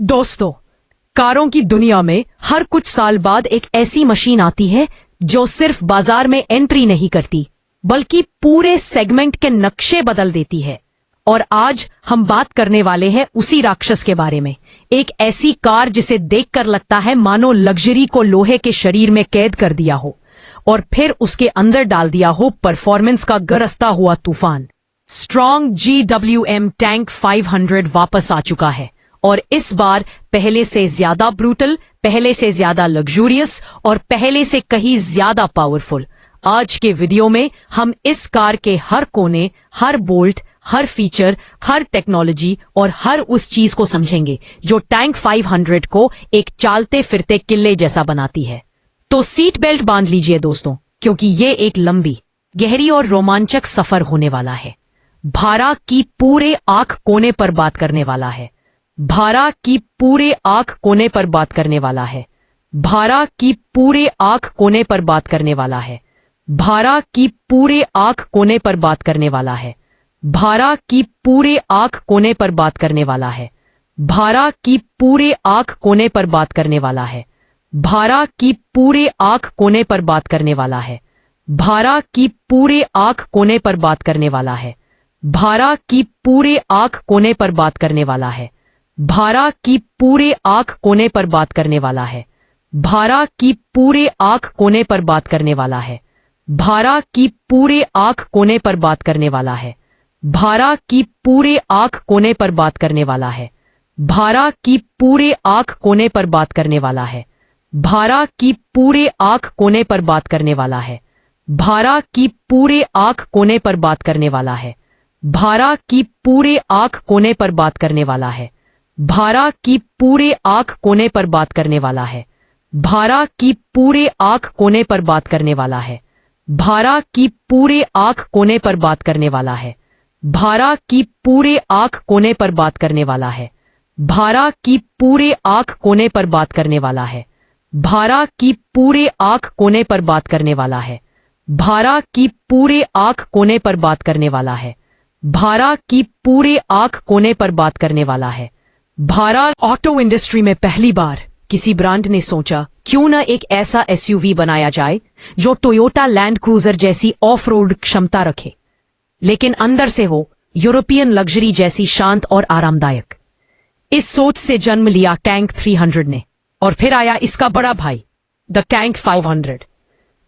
दोस्तों, कारों की दुनिया में हर कुछ साल बाद एक ऐसी मशीन आती है जो सिर्फ बाजार में एंट्री नहीं करती बल्कि पूरे सेगमेंट के नक्शे बदल देती है। और आज हम बात करने वाले हैं उसी राक्षस के बारे में। एक ऐसी कार जिसे देखकर लगता है मानो लग्जरी को लोहे के शरीर में कैद कर दिया हो और फिर उसके अंदर डाल दिया हो परफॉर्मेंस का गरजता हुआ तूफान। स्ट्रॉन्ग GWM टैंक 500 वापस आ चुका है और इस बार पहले से ज्यादा ब्रूटल, पहले से ज्यादा लग्जूरियस और पहले से कहीं ज्यादा पावरफुल। आज के वीडियो में हम इस कार के हर कोने, हर बोल्ट, हर फीचर, हर टेक्नोलॉजी और हर उस चीज को समझेंगे जो टैंक 500 को एक चालते फिरते किले जैसा बनाती है। तो सीट बेल्ट बांध लीजिए दोस्तों, क्योंकि ये एक लंबी, गहरी और रोमांचक सफर होने वाला है। भारा की पूरे आंख कोने पर बात करने वाला है। भारा की पूरे आंख कोने पर बात करने वाला है। भारा की पूरे आंख कोने पर बात करने वाला है। भारा की पूरे आंख कोने पर बात करने वाला है। भारा की पूरे आंख कोने पर बात करने वाला है। भारा की पूरे आंख कोने पर बात करने वाला है। भारा की पूरे आंख कोने पर बात करने वाला है। भारा की पूरे आंख कोने पर बात करने वाला है। भारा की पूरे आंख कोने पर बात करने वाला है। भारा की पूरे आंख कोने पर बात करने वाला है। भारा की पूरे आंख कोने पर बात करने वाला है। भारा की पूरे आंख कोने पर बात करने वाला है। भारा की पूरे आंख कोने पर बात करने वाला है। भारा की पूरे आंख कोने पर बात करने वाला है। भारा की पूरे आंख कोने पर बात करने वाला है। भारा की पूरे आंख कोने पर बात करने वाला है। भारा की पूरे आंख कोने पर बात करने वाला है। भारा की पूरे आंख कोने पर बात करने वाला है। भारा की पूरे आंख कोने पर बात करने वाला है। भारा की पूरे आंख कोने पर बात करने वाला है। भारा की पूरे आंख कोने पर बात करने वाला है। भारा की पूरे आंख कोने पर बात करने वाला है। भारा की पूरे आंख कोने पर बात करने वाला है। भारा की पूरे आंख कोने पर बात करने वाला है। भारा की पूरे आंख कोने पर बात करने वाला है। भारा ऑटो इंडस्ट्री में पहली बार किसी ब्रांड ने सोचा क्यों न एक ऐसा SUV बनाया जाए जो टोयोटा लैंड क्रूजर जैसी ऑफ रोड क्षमता रखे, लेकिन अंदर से हो यूरोपियन लग्जरी जैसी शांत और आरामदायक। इस सोच से जन्म लिया टैंक 300 ने, और फिर आया इसका बड़ा भाई द टैंक 500।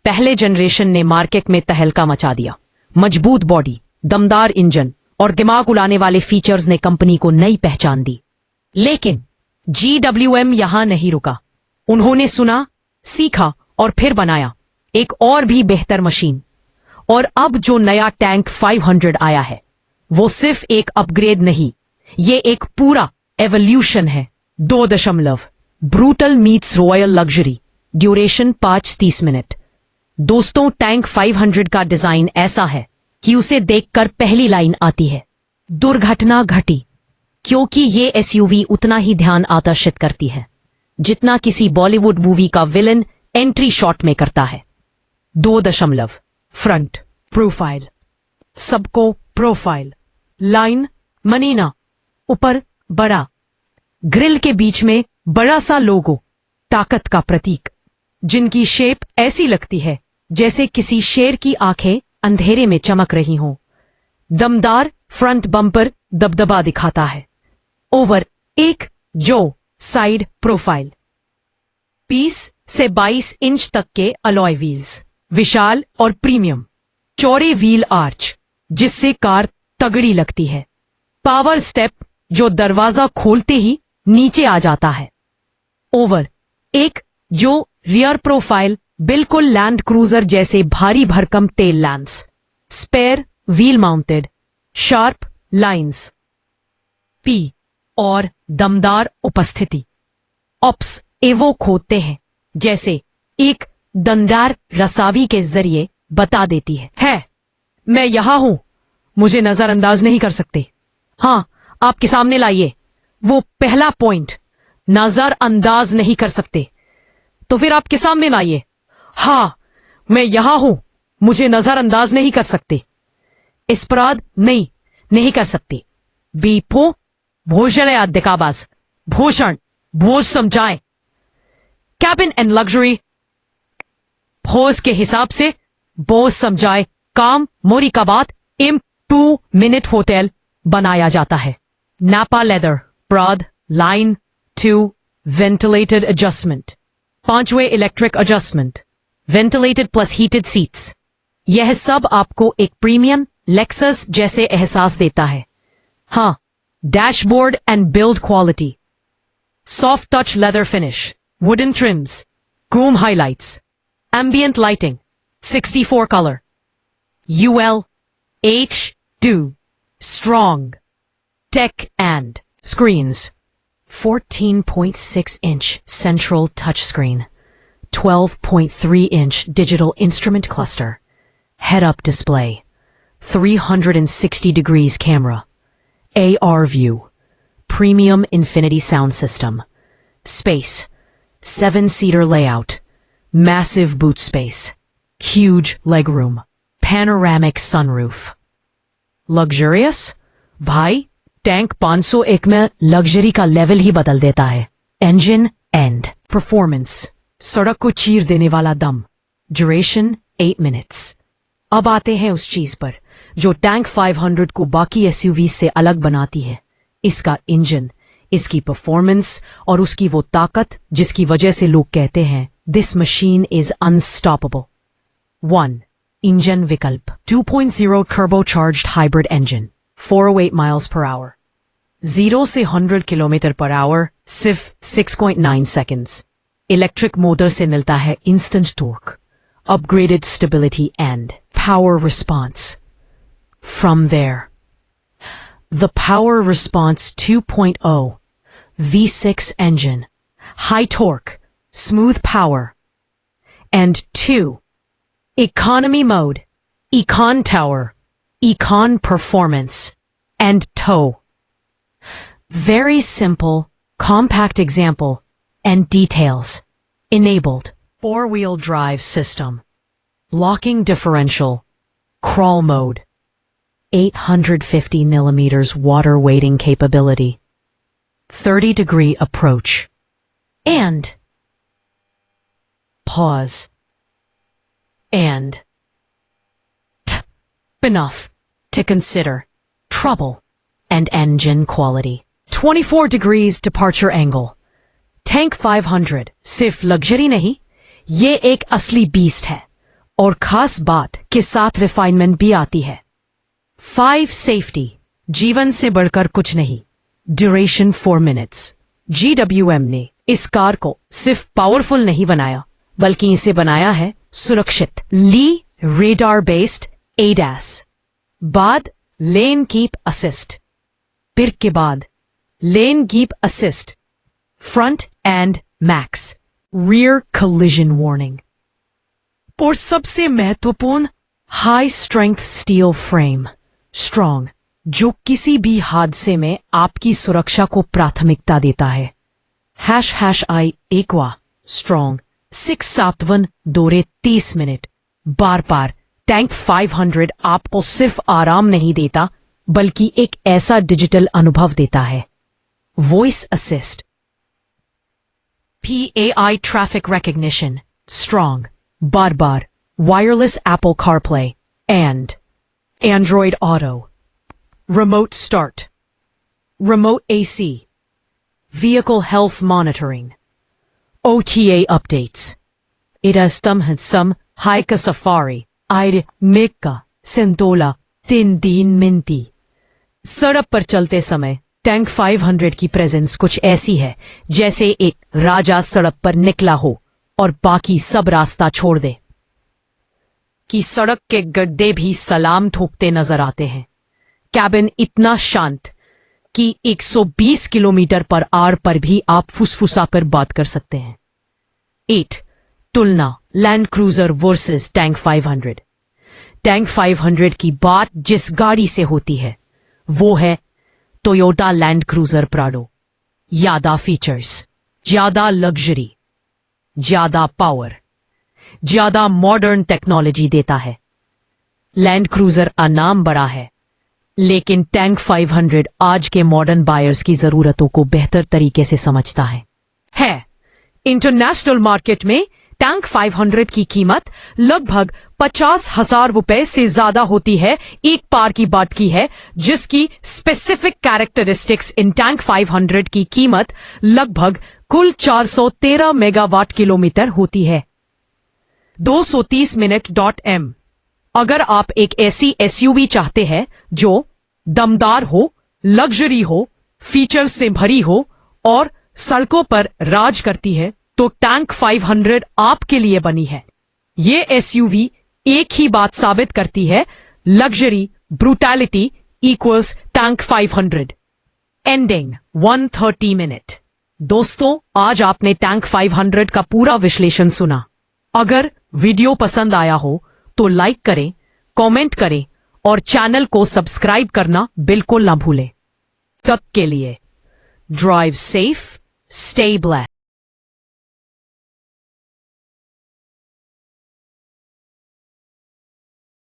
पहले जनरेशन ने मार्केट में तहलका मचा दिया। मजबूत बॉडी, दमदार इंजन और दिमाग उड़ाने वाले फीचर्स ने कंपनी को नई पहचान दी। लेकिन GWM यहां नहीं रुका। उन्होंने सुना, सीखा और फिर बनाया एक और भी बेहतर मशीन। और अब जो नया टैंक 500 आया है वो सिर्फ एक अपग्रेड नहीं, ये एक पूरा एवोल्यूशन है। 2 brutal meets royal luxury, duration 5-30 minute. दोस्तों, टैंक 500 का डिजाइन ऐसा है कि उसे देखकर पहली लाइन आती है, दुर्घटना घटी। क्योंकि ये SUV उतना ही ध्यान आकर्षित करती है जितना किसी बॉलीवुड मूवी का विलन एंट्री शॉट में करता है। 2 फ्रंट प्रोफाइल, सबको प्रोफाइल, लाइन मनीना, ऊपर बड़ा, ग्रिल के बीच में बड़ा सा लोगो, ताकत का प्रतीक, जिनकी शेप ऐसी लगती है जैसे किसी शेर की आंखें अंधेरे में चमक रही हों। दमदार फ्रंट बम्पर दबदबा दिखाता है। ओवर 1 जो साइड प्रोफाइल, 20 से 22 इंच तक के अलॉय व्हील्स, विशाल और प्रीमियम, चौड़े व्हील आर्च जिससे कार तगड़ी लगती है। पावर स्टेप जो दरवाजा खोलते ही नीचे आ जाता है। ओवर 1 जो रियर प्रोफाइल, बिल्कुल लैंड क्रूजर जैसे भारी भरकम tail lamps, spare wheel mounted, sharp lines, पी और दमदार उपस्थिति ऑप्स एवोक होते हैं जैसे एक दमदार रसावी के जरिए बता देती है मैं यहां हूं, मुझे नजरअंदाज नहीं कर सकते। हां, आपके सामने लाइए वो पहला पॉइंट, नजरअंदाज नहीं कर सकते। तो फिर आपके सामने लाइए, हां मैं यहां हूं, मुझे नजरअंदाज नहीं कर सकते। इसपराध नहीं कर सकते। बीपो भूषण आद्यकाबाज, भूषण वो समझाएं। कैबिन एंड लग्जरी होज के हिसाब से बोझ समझाए काम मोरी का बात इम 2 मिनट होटल बनाया जाता है। Nappa leather broad line 2 ventilated adjustment 5वे electric adjustment ventilated plus heated seats. यह सब आपको एक प्रीमियम लेक्सस जैसे एहसास देता है। हाँ, dashboard and build quality, soft touch leather finish, wooden TRIMS, Chrome highlights, ambient lighting, 64 color, UL H2, strong, tech and screens, 14.6-inch central touchscreen, 12.3-inch digital instrument cluster, head-up display, 360 degrees camera, AR view, premium infinity sound system, space, 7-seater layout, massive boot space, huge legroom, panoramic sunroof. Luxurious? भाई, tank 501 में luxury का level ही बदल देता है। Engine and performance, सड़क को चीर देने वाला दम, ड्यूरेशन 8 मिनट्स। अब आते हैं उस चीज पर जो टैंक 500 को बाकी एसयूवी से अलग बनाती है, इसका इंजन, इसकी परफॉर्मेंस और उसकी वो ताकत जिसकी वजह से लोग कहते हैं this machine is unstoppable. 1. Engine विकल्प 2.0 turbocharged hybrid engine 408 miles per hour 0 से 100 किलोमीटर पर आवर सिर्फ 6.9 seconds. इलेक्ट्रिक मोटर से मिलता है instant torque, upgraded stability and power response. From there, the power response 2.0 V6 engine, high torque, smooth power, and 2. Economy mode, Econ Tower, Econ Performance, and Tow. Very simple, compact example, and details. Enabled, 4-wheel drive system, locking differential, crawl mode, 850 millimeters water weighting capability, 30-degree approach, and pause, and enough to consider trouble and engine quality. 24 degrees departure angle. Tank 500 सिर्फ luxury नहीं, ये एक असली beast है और खास बात के साथ रिफाइनमेंट भी आती है। 5 सेफ्टी, जीवन से बढ़कर कुछ नहीं, ड्यूरेशन 4 मिनट्स। GWM ने इस कार को सिर्फ पावरफुल नहीं बनाया बल्कि इसे बनाया है सुरक्षित। ली रेडार बेस्ड ADAS, बाद लेन कीप असिस्ट, फिर के बाद lane keep assist, front end max, rear collision warning, और सबसे महत्वपूर्ण high strength steel frame, strong, जो किसी भी हादसे में आपकी सुरक्षा को प्राथमिकता देता है। #I एक्वा स्ट्रॉन्ग 671 दौरे 30 मिनट। बार बार टैंक 500 आपको सिर्फ आराम नहीं देता बल्कि एक ऐसा डिजिटल अनुभव देता है। Voice assist, PAI traffic recognition strong, bar bar wireless Apple CarPlay and Android Auto, remote start, remote AC, vehicle health monitoring, OTA updates. Some Haika Safari, Aire Mika, Sentola, Tindin Minti. सड़क पर चलते समय tank 500 की presence कुछ ऐसी है जैसे एक राजा सड़क पर निकला हो और बाकी सब रास्ता छोड़ दे। कि सड़क के गड्ढे भी सलाम ठोकते नजर आते हैं। कैबिन इतना शांत कि 120 किलोमीटर पर आर पर भी आप फुसफुसाकर बात कर सकते हैं। 8. तुलना land cruiser versus tank 500। Tank 500 की बात जिस गाड़ी से होती है वो है टोयोटा लैंड क्रूजर प्राडो। ज्यादा फीचर्स, ज्यादा लग्जरी, ज्यादा पावर, ज्यादा मॉडर्न टेक्नोलॉजी देता है। लैंड क्रूजर का नाम बड़ा है लेकिन टैंक 500 आज के मॉडर्न बायर्स की जरूरतों को बेहतर तरीके से समझता है। इंटरनेशनल मार्केट में टैंक 500 की कीमत लगभग 50,000 रुपए से ज्यादा होती है। एक पार की बात की है जिसकी स्पेसिफिक कैरेक्टरिस्टिक्स इन टैंक 500 की कीमत लगभग कुल 413 मेगावाट किलोमीटर होती है। 230 मिनट .m। अगर आप एक ऐसी एसयूवी चाहते हैं जो दमदार हो, लग्जरी हो, फीचर्स से भरी हो और सड़कों पर राज करती है, तो टैंक 500 आपके लिए बनी है। ये एसयूवी एक ही बात साबित करती है, luxury brutality equals tank 500। Ending 130 minute. दोस्तों, आज आपने टैंक 500 का पूरा विश्लेषण सुना। अगर वीडियो पसंद आया हो तो लाइक करें, कमेंट करें और चैनल को सब्सक्राइब करना बिल्कुल ना भूलें। तब के लिए ड्राइव सेफ, स्टे ब्लेस्ड।